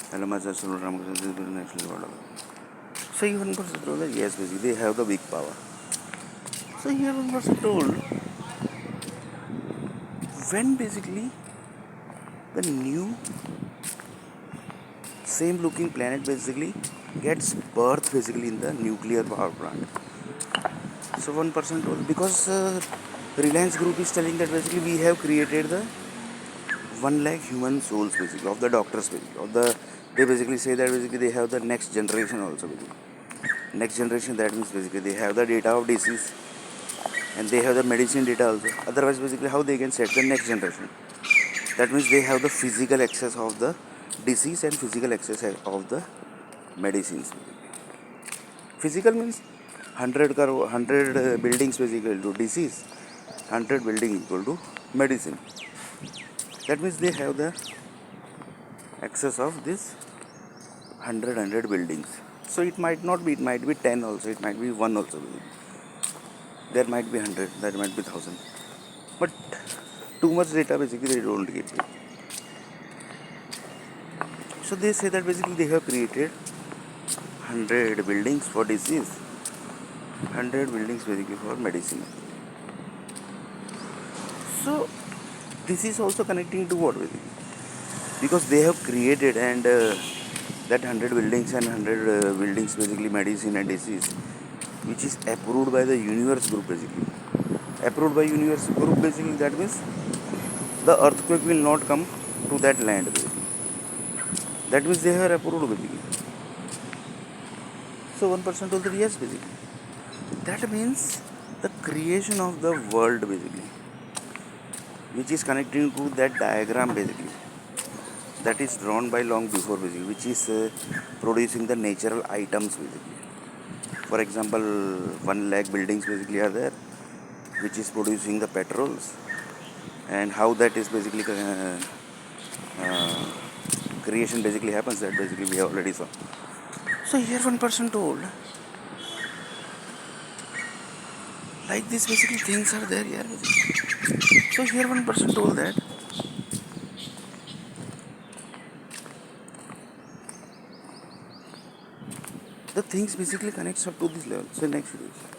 Hello, myself, Sunil Ramakrishna, this is National Award. So here one person told that yes, basically they have the big power. So here one person told when basically the new same looking planet basically gets birth basically in the nuclear power plant. So one person told because Reliance Group is telling that basically we have created the 1 lakh human souls basically of the doctors basically of the they basically say that basically they have the next generation also basically. Next generation, that means basically they have the data of disease and they have the medicine data also. Otherwise basically how they can set the next generation? That means they have the physical access of the disease and physical access of the medicines. Physical means 100 buildings basically equal to disease, 100 building equal to medicine. That means they have the access of this 100 buildings. So it might not be, it might be 10 also, it might be 1 also. There might be 100, there might be 1000. But too much data basically they don't get it. So they say that basically they have created 100 buildings for disease, 100 buildings basically for medicine. So this is also connecting to what basically? Because they have created and that 100 buildings and 100 buildings basically medicine and disease, which is approved by the universe group basically. Approved by universe group basically, that means the earthquake will not come to that land basically. That means they are approved basically. So one person told that yes basically. That means the creation of the world basically, which is connecting to that diagram basically, that is drawn by long before basically, which is producing the natural items basically. For example, 1 lakh buildings basically are there, which is producing the petrols, and how that is basically uh, creation basically happens, that basically we already saw. So here one person told like this basically things are there here basically. So here one person told that the things basically connects up to this level. So next video.